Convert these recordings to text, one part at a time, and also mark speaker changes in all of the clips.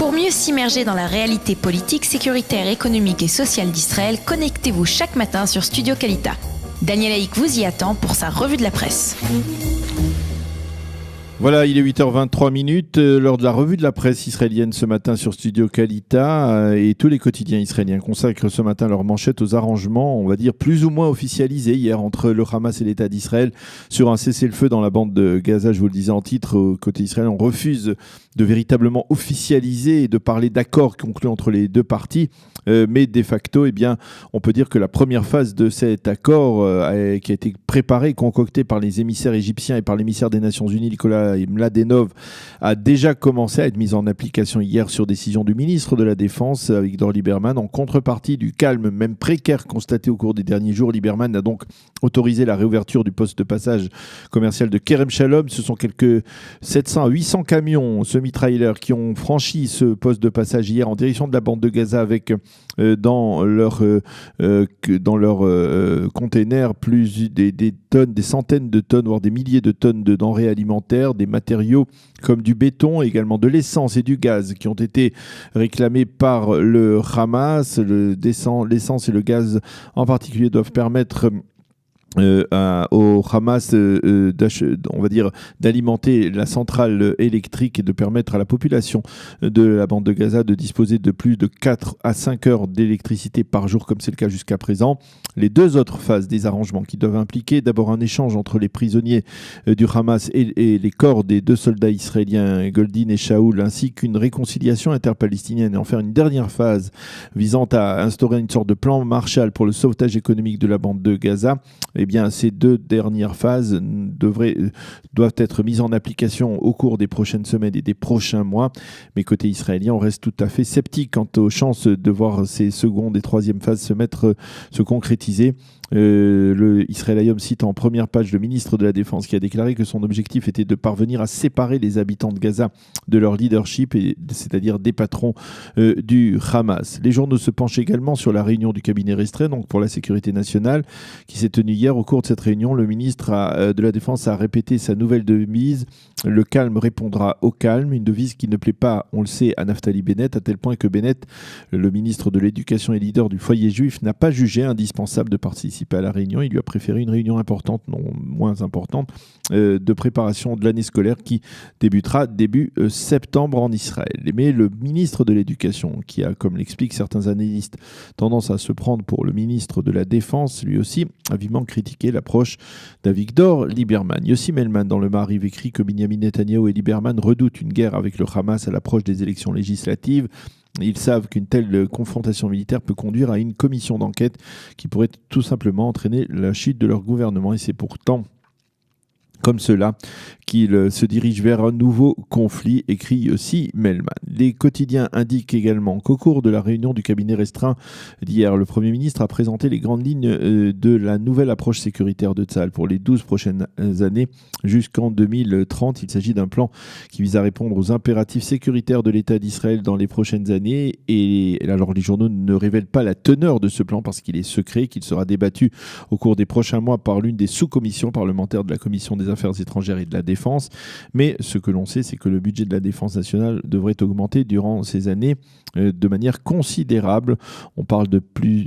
Speaker 1: Pour mieux s'immerger dans la réalité politique, sécuritaire, économique et sociale d'Israël, connectez-vous chaque matin sur Studio Kalita. Daniel Haïk vous y attend pour sa revue de la presse.
Speaker 2: Voilà, il est 8h23, lors de la revue de la presse israélienne ce matin sur Studio Kalita, et tous les quotidiens israéliens consacrent ce matin leur manchette aux arrangements, on va dire plus ou moins officialisés hier entre le Hamas et l'État d'Israël sur un cessez-le-feu dans la bande de Gaza. Je vous le disais en titre, côté israélien, on refuse de véritablement officialiser et de parler d'accords conclus entre les deux parties. Mais de facto, eh bien, on peut dire que la première phase de cet accord qui a été préparé, concocté par les émissaires égyptiens et par l'émissaire des Nations Unies, Nicolas Mladenov, a déjà commencé à être mise en application hier sur décision du ministre de la Défense, Avigdor Lieberman. En contrepartie du calme, même précaire, constaté au cours des derniers jours, Lieberman a donc autorisé la réouverture du poste de passage commercial de Kerem Shalom. Ce sont quelques 700 à 800 camions semi-trailers qui ont franchi ce poste de passage hier en direction de la bande de Gaza avec dans leur container des tonnes, des centaines de tonnes, voire des milliers de tonnes de denrées alimentaires, des matériaux comme du béton, également de l'essence et du gaz qui ont été réclamés par le Hamas. L'essence et le gaz en particulier doivent permettre au Hamas on va dire d'alimenter la centrale électrique et de permettre à la population de la bande de Gaza de disposer de plus de 4 à 5 heures d'électricité par jour comme c'est le cas jusqu'à présent. Les deux autres phases des arrangements qui doivent impliquer d'abord un échange entre les prisonniers du Hamas et les corps des deux soldats israéliens Goldin et Shaoul, ainsi qu'une réconciliation interpalestinienne, et en faire une dernière phase visant à instaurer une sorte de plan Marshall pour le sauvetage économique de la bande de Gaza. Eh bien, ces deux dernières phases doivent être mises en application au cours des prochaines semaines et des prochains mois. Mais côté israélien, on reste tout à fait sceptique quant aux chances de voir ces secondes et troisièmes phases se concrétiser. Le Israël Hayom cite en première page le ministre de la Défense qui a déclaré que son objectif était de parvenir à séparer les habitants de Gaza de leur leadership, c'est-à-dire des patrons du Hamas. Les journaux se penchent également sur la réunion du cabinet restreint, donc pour la sécurité nationale, qui s'est tenue hier. Au cours de cette réunion, le ministre de la Défense a répété sa nouvelle devise: le calme répondra au calme, une devise qui ne plaît pas, on le sait, à Naftali Bennett, à tel point que Bennett, le ministre de l'Éducation et leader du foyer juif, n'a pas jugé indispensable de participer à la réunion. Il lui a préféré une réunion importante, non moins importante, de préparation de l'année scolaire qui débutera début septembre en Israël. Mais le ministre de l'Éducation, qui a, comme l'expliquent certains analystes, tendance à se prendre pour le ministre de la Défense, lui aussi a vivement critiqué l'approche d'Avigdor Lieberman. Yossi Melman, dans le Maariv, écrit que Binyamin Netanyahou et Lieberman redoutent une guerre avec le Hamas à l'approche des élections législatives. Ils savent qu'une telle confrontation militaire peut conduire à une commission d'enquête qui pourrait tout simplement entraîner la chute de leur gouvernement, et c'est pourtant comme cela qu'il se dirige vers un nouveau conflit, écrit aussi Melman. Les quotidiens indiquent également qu'au cours de la réunion du cabinet restreint d'hier, le Premier ministre a présenté les grandes lignes de la nouvelle approche sécuritaire de Tsahal pour les 12 prochaines années jusqu'en 2030. Il s'agit d'un plan qui vise à répondre aux impératifs sécuritaires de l'État d'Israël dans les prochaines années. Et alors les journaux ne révèlent pas la teneur de ce plan parce qu'il est secret, qu'il sera débattu au cours des prochains mois par l'une des sous-commissions parlementaires de la Commission des Affaires étrangères et de la Défense. Mais ce que l'on sait, c'est que le budget de la Défense nationale devrait augmenter durant ces années de manière considérable. On parle de plus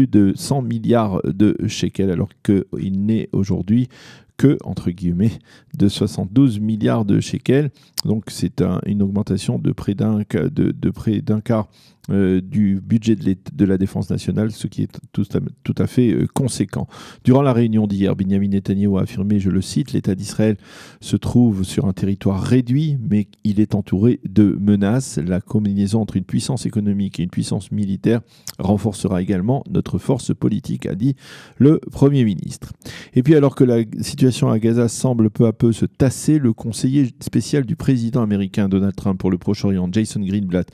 Speaker 2: de 100 milliards de shekels, alors qu'il n'est aujourd'hui que, entre guillemets, de 72 milliards de shekels. Donc c'est une augmentation de près d'un quart du budget de la défense nationale, ce qui est tout à fait conséquent. Durant la réunion d'hier, Binyamin Netanyahou a affirmé, je le cite, l'État d'Israël se trouve sur un territoire réduit, mais il est entouré de menaces. La combinaison entre une puissance économique et une puissance militaire renforcera également notre force politique, a dit le Premier ministre. Et puis alors que la situation à Gaza semble peu à peu se tasser, le conseiller spécial du président américain Donald Trump pour le Proche-Orient, Jason Greenblatt,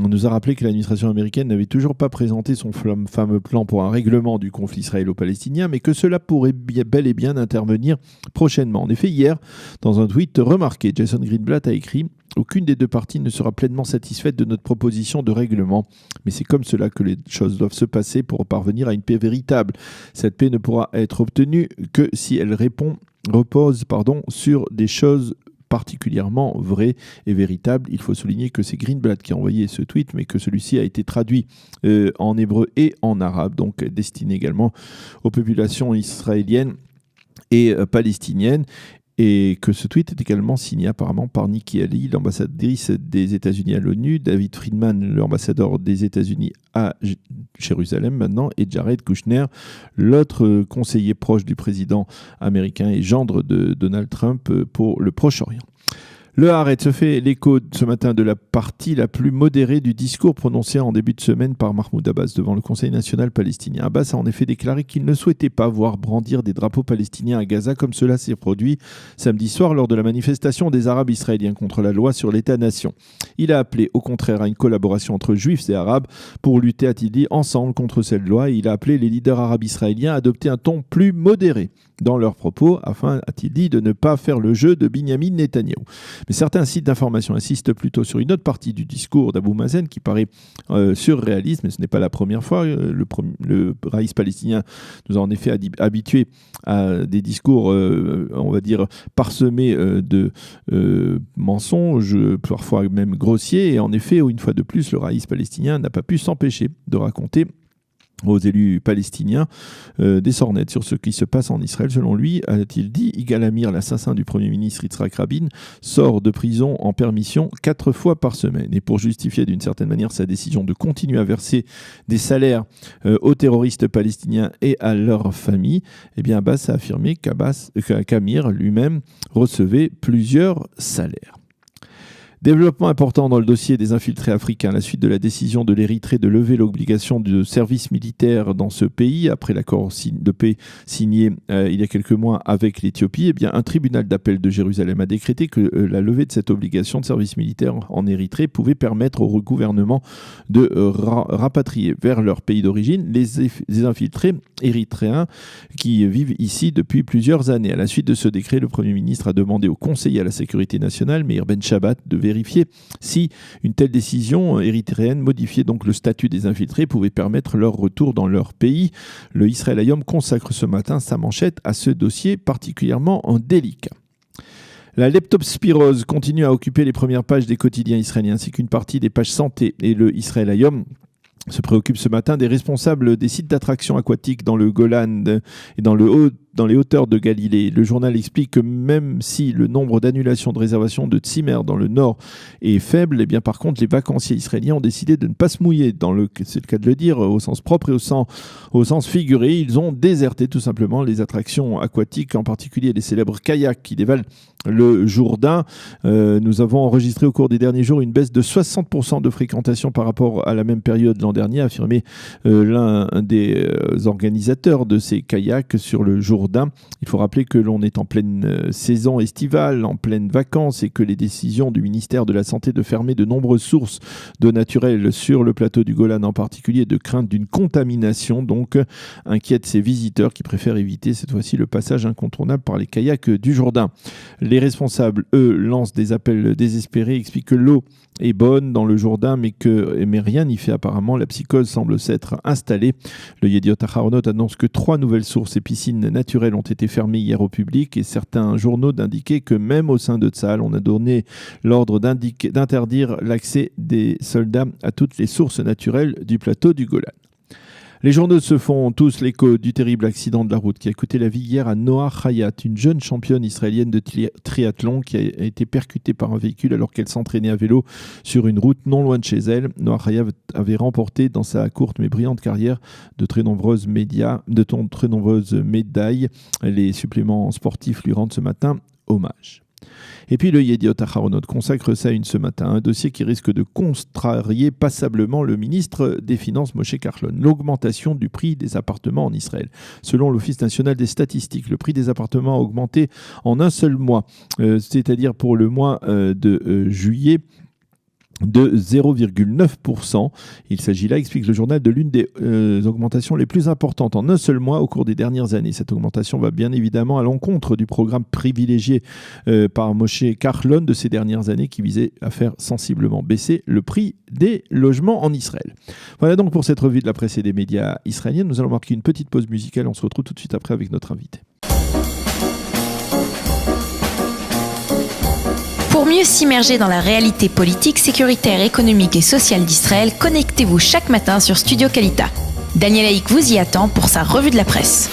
Speaker 2: nous a rappelé que l'administration américaine n'avait toujours pas présenté son fameux plan pour un règlement du conflit israélo-palestinien, mais que cela pourrait bel et bien intervenir prochainement. En effet, hier, dans un tweet remarqué, Jason Greenblatt a écrit « Aucune des deux parties ne sera pleinement satisfaite de notre proposition de règlement, mais c'est comme cela que les choses doivent se passer pour parvenir à une paix véritable. Cette paix ne pourra être obtenue que si elle repose sur des choses particulièrement vrai et véritable. Il faut souligner que c'est Greenblatt qui a envoyé ce tweet, mais que celui-ci a été traduit en hébreu et en arabe, donc destiné également aux populations israéliennes et palestiniennes. Et que ce tweet est également signé apparemment par Nikki Haley, l'ambassadrice des États-Unis à l'ONU, David Friedman, l'ambassadeur des États-Unis à Jérusalem maintenant, et Jared Kushner, l'autre conseiller proche du président américain et gendre de Donald Trump pour le Proche-Orient. Le Haaretz se fait l'écho ce matin de la partie la plus modérée du discours prononcé en début de semaine par Mahmoud Abbas devant le Conseil national palestinien. Abbas a en effet déclaré qu'il ne souhaitait pas voir brandir des drapeaux palestiniens à Gaza comme cela s'est produit samedi soir lors de la manifestation des Arabes israéliens contre la loi sur l'État-nation. Il a appelé au contraire à une collaboration entre Juifs et Arabes pour lutter, a-t-il dit, ensemble contre cette loi. Et il a appelé les leaders arabes israéliens à adopter un ton plus modéré dans leurs propos, afin, a-t-il dit, de ne pas faire le jeu de Binyamin Netanyahou. Mais certains sites d'information insistent plutôt sur une autre partie du discours d'Abou Mazen qui paraît surréaliste, mais ce n'est pas la première fois. Le raïs palestinien nous a en effet habitués à des discours, on va dire, parsemés de mensonges, parfois même grossiers. Et en effet, une fois de plus, le raïs palestinien n'a pas pu s'empêcher de raconter aux élus palestiniens des sornettes sur ce qui se passe en Israël. Selon lui, a-t-il dit, Yigal Amir, l'assassin du Premier ministre Yitzhak Rabin, sort de prison en permission 4 fois par semaine. Et pour justifier d'une certaine manière sa décision de continuer à verser des salaires aux terroristes palestiniens et à leurs familles, eh bien Abbas a affirmé qu'Amir lui-même recevait plusieurs salaires. Développement important dans le dossier des infiltrés africains. À la suite de la décision de l'Érythrée de lever l'obligation de service militaire dans ce pays, après l'accord de paix signé il y a quelques mois avec l'Éthiopie, eh bien, un tribunal d'appel de Jérusalem a décrété que la levée de cette obligation de service militaire en Érythrée pouvait permettre au gouvernement de rapatrier vers leur pays d'origine les infiltrés érythréens qui vivent ici depuis plusieurs années. À la suite de ce décret, le Premier ministre a demandé au conseiller à la sécurité nationale, Meir Ben Shabbat, de vérifier si une telle décision érythréenne modifiait donc le statut des infiltrés pouvait permettre leur retour dans leur pays. Le Israël Hayom consacre ce matin sa manchette à ce dossier particulièrement délicat. La leptospirose continue à occuper les premières pages des quotidiens israéliens ainsi qu'une partie des pages santé, et le Israël Hayom se préoccupe ce matin des responsables des sites d'attractions aquatiques dans le Golan et dans les hauteurs de Galilée. Le journal explique que même si le nombre d'annulations de réservations de Tzimmer dans le nord est faible, eh bien par contre les vacanciers israéliens ont décidé de ne pas se mouiller, c'est le cas de le dire, au sens propre et au sens figuré. Ils ont déserté tout simplement les attractions aquatiques, en particulier les célèbres kayaks qui dévalent le Jourdain. Nous avons enregistré au cours des derniers jours une baisse de 60% de fréquentation par rapport à la même période l'an dernier, a affirmé l'un des organisateurs de ces kayaks sur le Jourdain. Il faut rappeler que l'on est en pleine saison estivale, en pleine vacances, et que les décisions du ministère de la Santé de fermer de nombreuses sources d'eau naturelle sur le plateau du Golan en particulier, de crainte d'une contamination, donc inquiètent ces visiteurs qui préfèrent éviter cette fois-ci le passage incontournable par les kayaks du Jourdain. Les responsables, eux, lancent des appels désespérés, expliquent que l'eau est bonne dans le Jourdain, mais rien n'y fait apparemment. La psychose semble s'être installée. Le Yediot Aharonot annonce que 3 nouvelles sources et piscines naturelles ont été fermées hier au public, et certains journaux d'indiquer que même au sein de Tsahal, on a donné l'ordre d'interdire l'accès des soldats à toutes les sources naturelles du plateau du Golan. Les journaux se font tous l'écho du terrible accident de la route qui a coûté la vie hier à Noa Hayat, une jeune championne israélienne de triathlon qui a été percutée par un véhicule alors qu'elle s'entraînait à vélo sur une route non loin de chez elle. Noa Hayat avait remporté dans sa courte mais brillante carrière de très nombreuses médailles. Les suppléments sportifs lui rendent ce matin hommage. Et puis le Yediot Aharonot consacre ça ce matin, un dossier qui risque de contrarier passablement le ministre des Finances Moshe Kahlon. L'augmentation du prix des appartements en Israël. Selon l'Office national des statistiques, le prix des appartements a augmenté en un seul mois, c'est-à-dire pour le mois de juillet, de 0,9%. Il s'agit là, explique le journal, de l'une des augmentations les plus importantes en un seul mois au cours des dernières années. Cette augmentation va bien évidemment à l'encontre du programme privilégié par Moshe Kahlon de ces dernières années qui visait à faire sensiblement baisser le prix des logements en Israël. Voilà donc pour cette revue de la presse et des médias israéliens. Nous allons marquer une petite pause musicale. On se retrouve tout de suite après avec notre invité.
Speaker 1: Pour mieux s'immerger dans la réalité politique, sécuritaire, économique et sociale d'Israël, connectez-vous chaque matin sur Studio Kalita. Daniel Haïk vous y attend pour sa revue de la presse.